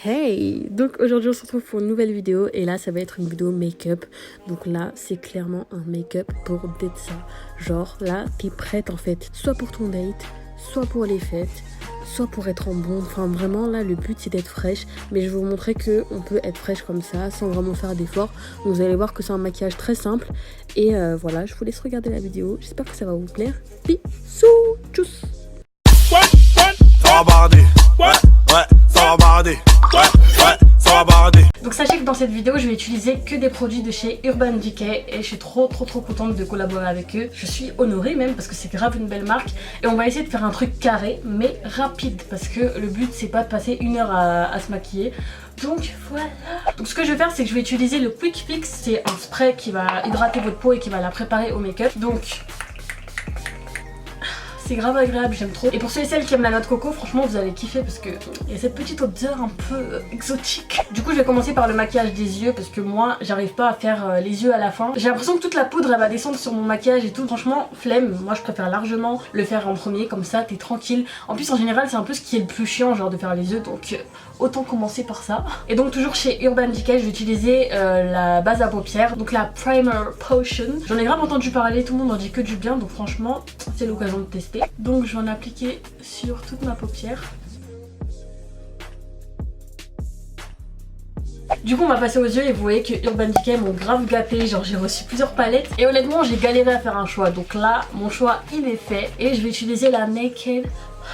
Hey! Donc aujourd'hui on se retrouve pour une nouvelle vidéo et là ça va être une vidéo make-up. Donc là c'est clairement un make-up pour Detsa. Genre là t'es prête en fait, soit pour ton date, soit pour les fêtes, soit pour être en blonde. Enfin vraiment là le but c'est d'être fraîche. Mais je vais vous montrer qu'on peut être fraîche comme ça sans vraiment faire d'efforts. Donc vous allez voir que c'est un maquillage très simple. Et voilà, je vous laisse regarder la vidéo. J'espère que ça va vous plaire. Bisous! Tchuss! Ça va barder. Ouais, ça va barder. Ouais, ça va barder. Donc sachez que dans cette vidéo je vais utiliser que des produits de chez Urban Decay et je suis trop contente de collaborer avec eux. Je suis honorée même parce que c'est grave une belle marque et on va essayer de faire un truc carré mais rapide parce que le but c'est pas de passer une heure à se maquiller. Donc voilà. Donc ce que je vais faire c'est que je vais utiliser le Quick Fix, c'est un spray qui va hydrater votre peau et qui va la préparer au make-up. Donc c'est grave agréable, j'aime trop. Et pour ceux et celles qui aiment la noix de coco, franchement vous allez kiffer parce que il y a cette petite odeur un peu exotique. Du coup je vais commencer par le maquillage des yeux parce que moi j'arrive pas à faire les yeux à la fin. J'ai l'impression que toute la poudre elle va descendre sur mon maquillage et tout. Franchement flemme, moi je préfère largement le faire en premier, comme ça t'es tranquille. En plus en général c'est un peu ce qui est le plus chiant, genre de faire les yeux, donc autant commencer par ça. Et donc toujours chez Urban Decay je vais utiliser la base à paupières, donc la Primer Potion. J'en ai grave entendu parler, tout le monde en dit que du bien, donc franchement c'est l'occasion de tester. Donc je vais en appliquer sur toute ma paupière. Du coup on va passer aux yeux et vous voyez que Urban Decay m'ont grave gâté, genre j'ai reçu plusieurs palettes et honnêtement j'ai galéré à faire un choix. Donc là mon choix il est fait et je vais utiliser la Naked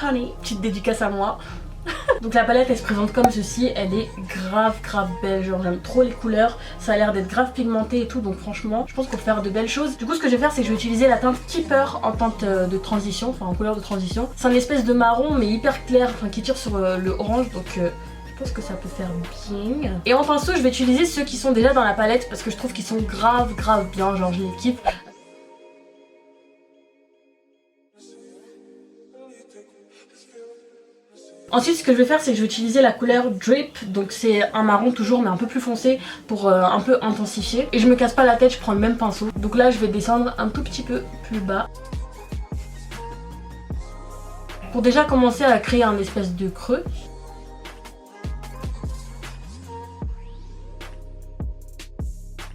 Honey, petite dédicace à moi. Donc la palette elle se présente comme ceci, elle est grave belle, genre j'aime trop les couleurs, ça a l'air d'être grave pigmenté et tout, donc franchement je pense qu'on peut faire de belles choses. Du coup ce que je vais faire c'est que je vais utiliser la teinte Keeper en teinte de transition, enfin en couleur de transition. C'est un espèce de marron mais hyper clair, enfin qui tire sur le orange, donc je pense que ça peut faire bien. Et en pinceau je vais utiliser ceux qui sont déjà dans la palette parce que je trouve qu'ils sont grave bien, genre je les kiffe. Ensuite ce que je vais faire c'est que je vais utiliser la couleur Drip, donc c'est un marron toujours mais un peu plus foncé pour un peu intensifier. Et je me casse pas la tête, je prends le même pinceau. Donc là je vais descendre un tout petit peu plus bas. Pour déjà commencer à créer un espèce de creux.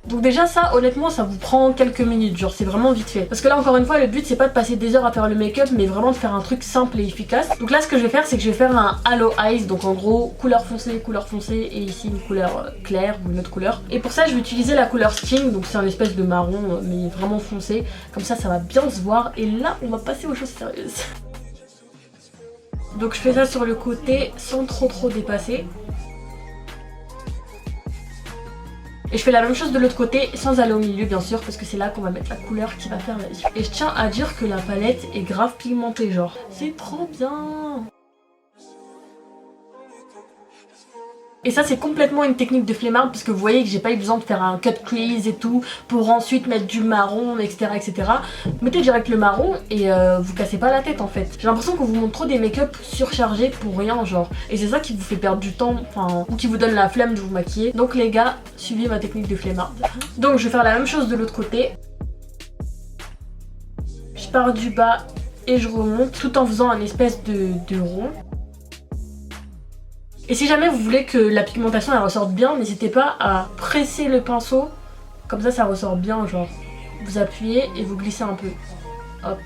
Donc déjà ça honnêtement ça vous prend quelques minutes, genre c'est vraiment vite fait. Parce que là encore une fois le but c'est pas de passer des heures à faire le make-up mais vraiment de faire un truc simple et efficace. Donc là ce que je vais faire c'est que je vais faire un Halo Eyes, donc en gros couleur foncée et ici une couleur claire ou une autre couleur. Et pour ça je vais utiliser la couleur Skin, donc c'est un espèce de marron mais vraiment foncé. Comme ça va bien se voir et là on va passer aux choses sérieuses. Donc je fais ça sur le côté sans trop dépasser. Et je fais la même chose de l'autre côté sans aller au milieu bien sûr parce que c'est là qu'on va mettre la couleur qui va faire la vie. Et je tiens à dire que la palette est grave pigmentée, genre c'est trop bien. Et ça c'est complètement une technique de flemmarde parce que vous voyez que j'ai pas eu besoin de faire un cut crease et tout pour ensuite mettre du marron etc. Mettez direct le marron et vous cassez pas la tête en fait. J'ai l'impression qu'on vous montre trop des make-up surchargés pour rien genre. Et c'est ça qui vous fait perdre du temps, enfin, ou qui vous donne la flemme de vous maquiller. Donc les gars, suivez ma technique de flemmarde. Donc je vais faire la même chose de l'autre côté. Je pars du bas et je remonte tout en faisant un espèce de rond. Et si jamais vous voulez que la pigmentation elle ressorte bien, n'hésitez pas à presser le pinceau, comme ça ressort bien, genre vous appuyez et vous glissez un peu, hop,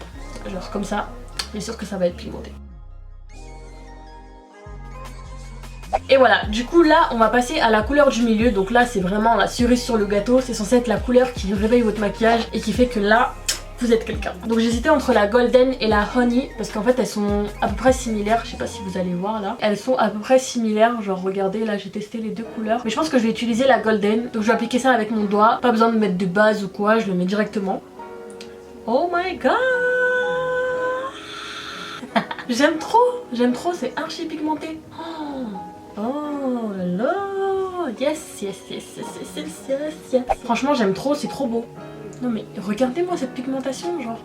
genre comme ça, bien sûr que ça va être pigmenté. Et voilà, du coup là on va passer à la couleur du milieu, donc là c'est vraiment la cerise sur le gâteau, c'est censé être la couleur qui réveille votre maquillage et qui fait que là vous êtes quelqu'un. Donc j'hésitais entre la Golden et la Honey parce qu'en fait elles sont à peu près similaires, je sais pas si vous allez voir là. Elles sont à peu près similaires, genre regardez là j'ai testé les deux couleurs. Mais je pense que je vais utiliser la Golden, donc je vais appliquer ça avec mon doigt, pas besoin de mettre de base ou quoi, je le mets directement. Oh my god. J'aime trop, c'est archi pigmenté. Oh là là, yes. Franchement j'aime trop, c'est trop beau. Non mais regardez-moi cette pigmentation, genre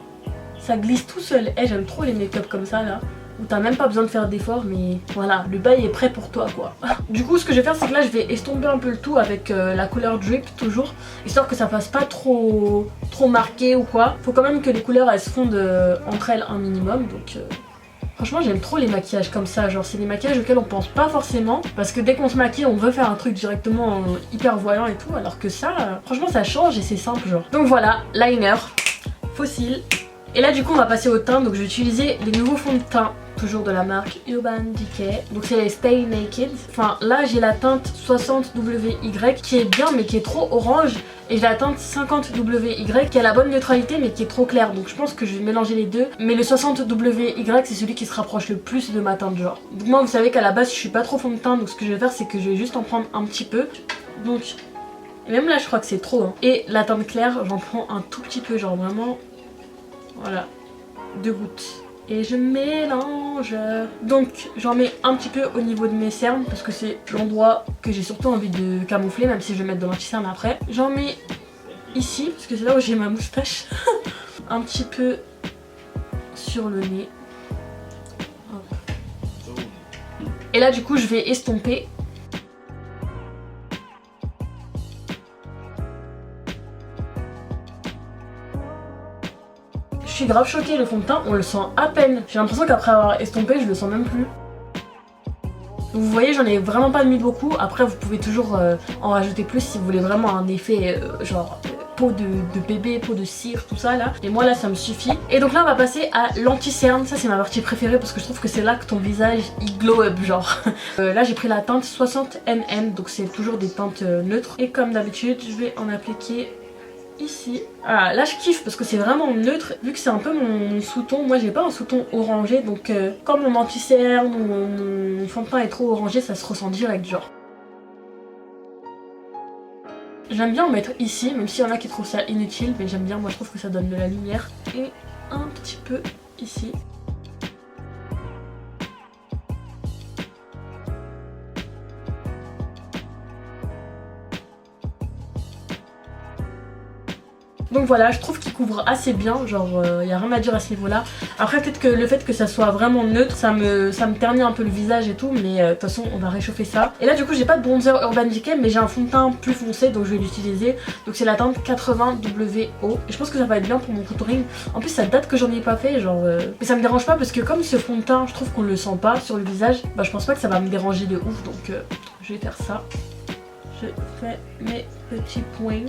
ça glisse tout seul. J'aime trop les make-up comme ça là, où t'as même pas besoin de faire d'efforts, mais voilà, le bail est prêt pour toi quoi. Du coup ce que je vais faire c'est que là je vais estomper un peu le tout avec la couleur Drip toujours, histoire que ça fasse pas trop marqué ou quoi. Faut quand même que les couleurs elles se fondent entre elles un minimum, donc Franchement j'aime trop les maquillages comme ça, genre c'est des maquillages auxquels on pense pas forcément parce que dès qu'on se maquille on veut faire un truc directement hyper voyant et tout, alors que ça franchement ça change et c'est simple genre. Donc voilà, liner, fossile. Et là du coup on va passer au teint, donc je vais utiliser les nouveaux fonds de teint, toujours de la marque Urban Decay. Donc c'est les Stay Naked. Enfin là j'ai la teinte 60WY qui est bien mais qui est trop orange. Et j'ai la teinte 50WY qui a la bonne neutralité mais qui est trop claire. Donc je pense que je vais mélanger les deux. Mais le 60WY c'est celui qui se rapproche le plus de ma teinte genre. Donc moi vous savez qu'à la base je suis pas trop fond de teint. Donc ce que je vais faire c'est que je vais juste en prendre un petit peu. Donc et même là je crois que c'est trop hein. Et la teinte claire j'en prends un tout petit peu, genre vraiment. Voilà, 2 gouttes. Et je mélange. Donc j'en mets un petit peu au niveau de mes cernes parce que c'est l'endroit que j'ai surtout envie de camoufler, même si je vais mettre de l'anti-cerne après. J'en mets ici parce que c'est là où j'ai ma moustache. Un petit peu sur le nez. Hop. Et là du coup je vais estomper. Je suis grave choquée, le fond de teint on le sent à peine. J'ai l'impression qu'après avoir estompé je le sens même plus. Vous voyez j'en ai vraiment pas mis beaucoup. Après vous pouvez toujours en rajouter plus si vous voulez vraiment un effet genre peau de bébé, peau de cire, tout ça là. Et moi là ça me suffit. Et donc là on va passer à l'anti-cerne. Ça c'est ma partie préférée parce que je trouve que c'est là que ton visage il glow up genre. Là j'ai pris la teinte 60NN, donc c'est toujours des teintes neutres. Et comme d'habitude je vais en appliquer ici. Ah, là je kiffe parce que c'est vraiment neutre vu que c'est un peu mon sous-ton. Moi j'ai pas un sous-ton orangé donc comme mon anti-cerne ou mon fond de teint est trop orangé ça se ressent direct genre. J'aime bien en mettre ici même s'il y en a qui trouvent ça inutile, mais j'aime bien, moi je trouve que ça donne de la lumière. Et un petit peu ici. Donc voilà, je trouve qu'il couvre assez bien, genre y a rien à dire à ce niveau là. Après peut-être que le fait que ça soit vraiment neutre, ça me ternit un peu le visage et tout, mais de toute façon on va réchauffer ça. Et là du coup j'ai pas de bronzer Urban Decay mais j'ai un fond de teint plus foncé donc je vais l'utiliser. Donc c'est la teinte 80WO et je pense que ça va être bien pour mon contouring. En plus ça date que j'en ai pas fait genre mais ça me dérange pas parce que comme ce fond de teint je trouve qu'on le sent pas sur le visage, bah je pense pas que ça va me déranger de ouf, donc je vais faire ça. Je fais mes petits points.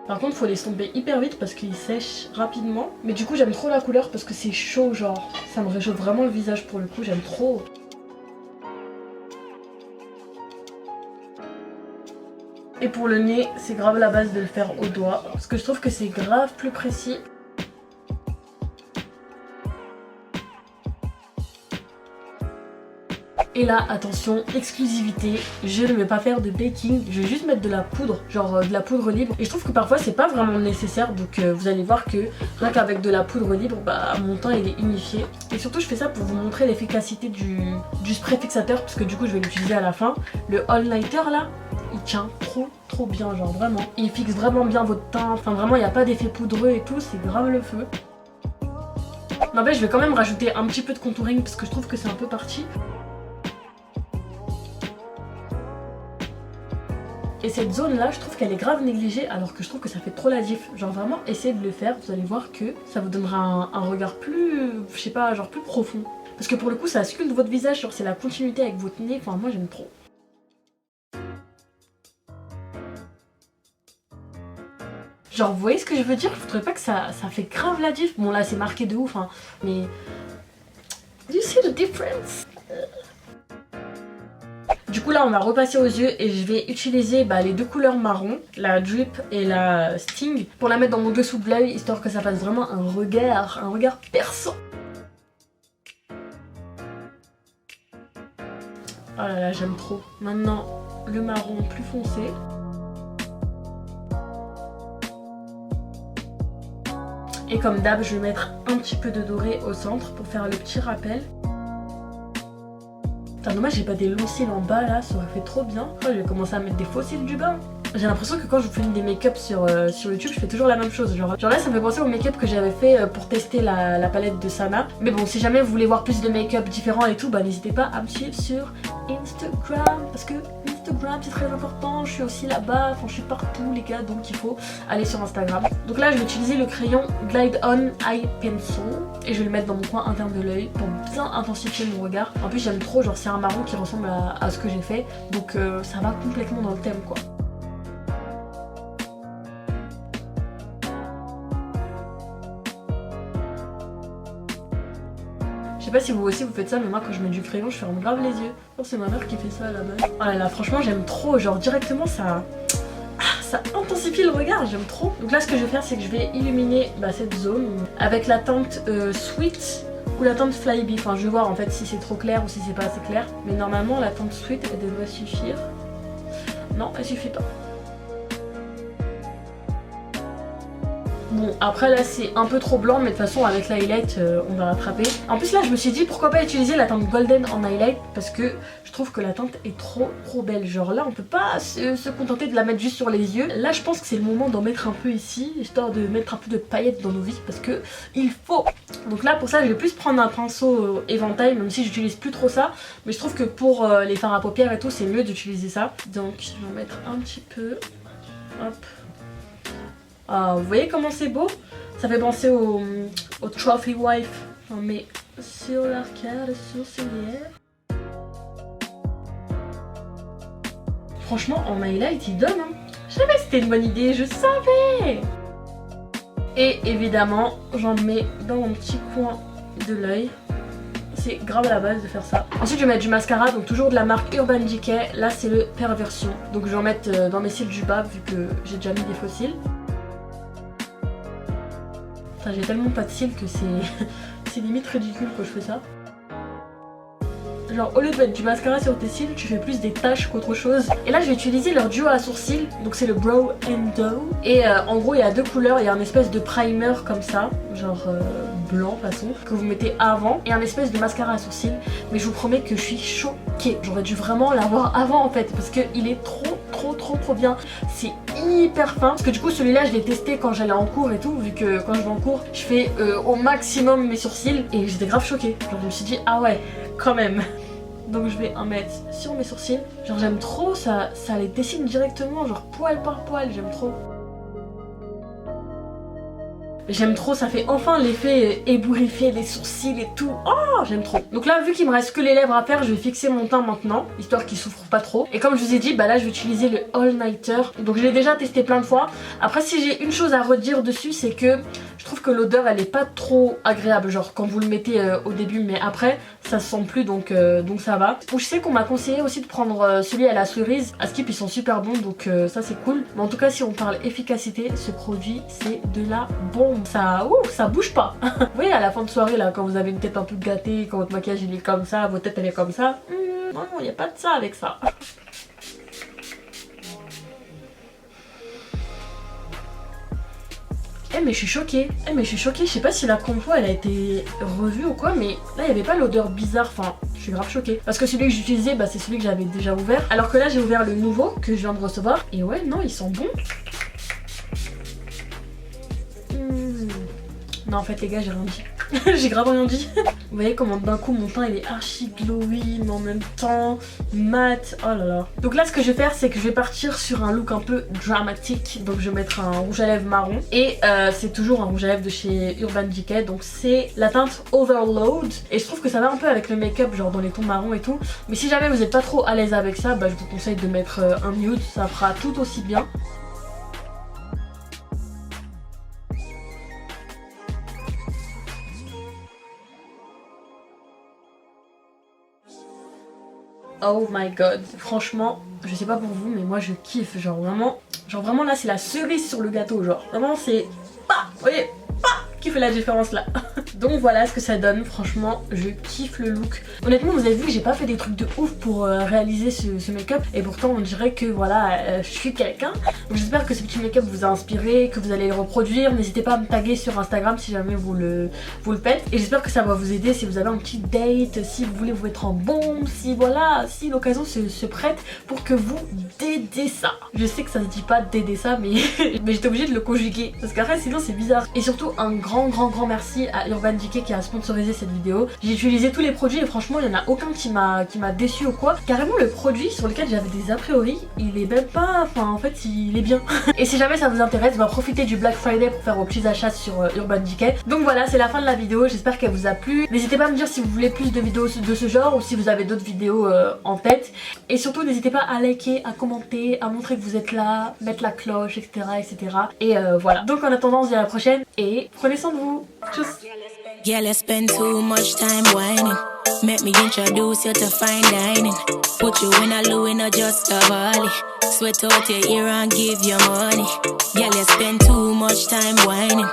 Par contre faut les estomper hyper vite parce qu'ils sèchent rapidement. Mais du coup j'aime trop la couleur parce que c'est chaud genre. Ça me réchauffe vraiment le visage pour le coup, j'aime trop. Et pour le nez c'est grave la base de le faire au doigt parce que je trouve que c'est grave plus précis. Et là, attention, exclusivité, je ne vais pas faire de baking, je vais juste mettre de la poudre, genre de la poudre libre. Et je trouve que parfois c'est pas vraiment nécessaire, donc vous allez voir que rien qu'avec de la poudre libre, bah mon teint il est unifié. Et surtout je fais ça pour vous montrer l'efficacité du spray fixateur, parce que du coup je vais l'utiliser à la fin. Le All Nighter là, il tient trop bien, genre vraiment. Il fixe vraiment bien votre teint, enfin vraiment il n'y a pas d'effet poudreux et tout, c'est grave le feu. Non mais je vais quand même rajouter un petit peu de contouring parce que je trouve que c'est un peu parti. Et cette zone là je trouve qu'elle est grave négligée alors que je trouve que ça fait trop la diff. Genre vraiment essayez de le faire, vous allez voir que ça vous donnera un regard plus, je sais pas, genre plus profond. Parce que pour le coup ça sculpte votre visage, genre c'est la continuité avec votre nez, enfin moi j'aime trop. Genre vous voyez ce que je veux dire? Je voudrais pas que ça fait grave la diff. Bon là c'est marqué de ouf hein, mais... Do you see the difference? Du coup là on va repasser aux yeux et je vais utiliser les deux couleurs marron, la Drip et la Sting, pour la mettre dans mon dessous de l'œil histoire que ça fasse vraiment un regard perçant. Oh là là j'aime trop. Maintenant le marron plus foncé. Et comme d'hab je vais mettre un petit peu de doré au centre pour faire le petit rappel. Putain dommage j'ai pas des longs cils en bas là, ça aurait fait trop bien. Oh, je vais commencer à mettre des faux cils du bas. J'ai l'impression que quand je fais des make-up sur YouTube je fais toujours la même chose. Genre là ça me fait penser au make-up que j'avais fait pour tester la palette de Sana. Mais bon si jamais vous voulez voir plus de make-up différents et tout, bah n'hésitez pas à me suivre sur Instagram parce que Instagram, c'est très important. Je suis aussi là-bas, enfin je suis partout les gars, donc il faut aller sur Instagram. Donc là je vais utiliser le crayon Glide On Eye Pencil et je vais le mettre dans mon coin interne de l'œil pour bien intensifier mon regard. En plus j'aime trop, genre c'est un marron qui ressemble à ce que j'ai fait, donc ça va complètement dans le thème quoi. Je sais pas si vous aussi vous faites ça, mais moi quand je mets du crayon je ferme grave les yeux. Oh, c'est ma mère qui fait ça à la base. Oh là là, franchement j'aime trop, genre directement ça intensifie le regard, j'aime trop. Donc là ce que je vais faire c'est que je vais illuminer cette zone avec la teinte Sweet ou la teinte Flyby. Enfin je vais voir en fait si c'est trop clair ou si c'est pas assez clair. Mais normalement la teinte Sweet elle devrait suffire. Non, elle suffit pas. Bon après là c'est un peu trop blanc mais de toute façon avec l'highlight on va rattraper. En plus là je me suis dit pourquoi pas utiliser la teinte golden en highlight parce que je trouve que la teinte est trop belle. Genre là on peut pas se contenter de la mettre juste sur les yeux. Là je pense que c'est le moment d'en mettre un peu ici histoire de mettre un peu de paillettes dans nos vies parce que il faut. Donc là pour ça je vais plus prendre un pinceau éventail même si j'utilise plus trop ça. Mais je trouve que pour les fards à paupières et tout c'est mieux d'utiliser ça. Donc je vais en mettre un petit peu. Hop. Ah, vous voyez comment c'est beau? Ça fait penser au Trophy Wife. On met sur l'arcade sourcilière. Franchement, en highlight, il donne. Hein. Je savais que c'était une bonne idée, je savais. Et évidemment, j'en mets dans mon petit coin de l'œil. C'est grave à la base de faire ça. Ensuite, je vais mettre du mascara, donc toujours de la marque Urban Decay. Là, c'est le Perversion. Donc, je vais en mettre dans mes cils du bas, vu que j'ai déjà mis des faux cils. J'ai tellement pas de cils que c'est limite ridicule quand je fais ça. Genre au lieu de mettre du mascara sur tes cils, tu fais plus des taches qu'autre chose. Et là je vais utiliser leur duo à sourcils, donc c'est le Brow Endo. Et en gros il y a deux couleurs, il y a un espèce de primer comme ça, genre blanc façon, que vous mettez avant, et un espèce de mascara à sourcils. Mais je vous promets que je suis choquée, j'aurais dû vraiment l'avoir avant en fait, parce qu'il est trop bien. C'est hyper fin, parce que du coup celui-là je l'ai testé quand j'allais en cours et tout, vu que quand je vais en cours je fais au maximum mes sourcils, et j'étais grave choquée. Genre je me suis dit ah ouais quand même. Donc je vais en mettre sur mes sourcils. Genre j'aime trop, ça les dessine directement, genre poil par poil, j'aime trop. J'aime trop, ça fait enfin l'effet ébouriffé des sourcils et tout. Oh, j'aime trop. Donc là, vu qu'il me reste que les lèvres à faire, je vais fixer mon teint maintenant, histoire qu'il souffre pas trop. Et comme je vous ai dit, là je vais utiliser le All Nighter. Donc je l'ai déjà testé plein de fois. Après, si j'ai une chose à redire dessus, c'est que je trouve que l'odeur elle est pas trop agréable, genre quand vous le mettez au début, mais après ça se sent plus, donc ça va. Je sais qu'on m'a conseillé aussi de prendre celui à la cerise. À Skip ils sont super bons, donc ça c'est cool. Mais en tout cas si on parle efficacité, ce produit c'est de la bombe. Ça bouge pas. Vous voyez à la fin de soirée là, quand vous avez une tête un peu gâtée, quand votre maquillage il est comme ça, votre tête elle est comme ça, non il n'y a pas de ça avec ça. Mais je suis choquée, je sais pas si la compo elle a été revue ou quoi, mais là il n'y avait pas l'odeur bizarre, enfin je suis grave choquée. Parce que celui que j'utilisais c'est celui que j'avais déjà ouvert, alors que là j'ai ouvert le nouveau que je viens de recevoir, et ouais non ils sont bons. Non en fait les gars j'ai rien dit. J'ai grave rien dit. Vous voyez comment d'un coup mon teint il est archi glowy mais en même temps mat. Oh là là. Donc là ce que je vais faire c'est que je vais partir sur un look un peu dramatique. Donc je vais mettre un rouge à lèvres marron. Et c'est toujours un rouge à lèvres de chez Urban Decay. Donc c'est la teinte Overload. Et je trouve que ça va un peu avec le make-up, genre dans les tons marrons et tout. Mais si jamais vous n'êtes pas trop à l'aise avec ça, je vous conseille de mettre un nude. Ça fera tout aussi bien. Oh my god, franchement, je sais pas pour vous, mais moi je kiffe, genre vraiment là c'est la cerise sur le gâteau, genre vraiment c'est vous voyez, qui fait la différence là. Donc voilà ce que ça donne, franchement je kiffe le look. Honnêtement vous avez vu que j'ai pas fait des trucs de ouf pour réaliser ce make-up, et pourtant on dirait que voilà je suis quelqu'un. Donc j'espère que ce petit make-up vous a inspiré, que vous allez le reproduire. N'hésitez pas à me taguer sur Instagram si jamais vous le faites, et j'espère que ça va vous aider si vous avez un petit date, si vous voulez vous mettre en bombe, si voilà, si l'occasion se prête pour que vous dédez ça. Je sais que ça se dit pas dédez ça, mais j'étais obligée de le conjuguer parce qu'après sinon c'est bizarre. Et surtout un grand merci à Urban Urban Decay qui a sponsorisé cette vidéo. J'ai utilisé tous les produits et franchement il n'y en a aucun qui m'a déçu ou quoi. Carrément le produit sur lequel j'avais des a priori, il est même pas, enfin en fait il est bien. Et si jamais ça vous intéresse, profitez du Black Friday pour faire vos petits achats sur Urban Decay. Donc voilà, c'est la fin de la vidéo, j'espère qu'elle vous a plu. N'hésitez pas à me dire si vous voulez plus de vidéos de ce genre ou si vous avez d'autres vidéos en tête. Et surtout n'hésitez pas à liker, à commenter, à montrer que vous êtes là, mettre la cloche, etc. etc. Et voilà. Donc en attendant, on se dit à la prochaine et prenez soin de vous. Tchuss. Yeah, let's spend too much time whining. Make me introduce you to fine dining. Put you in a Louis, not just a Harley. Sweat out your ear and give you money. Yeah, let's spend too much time whining.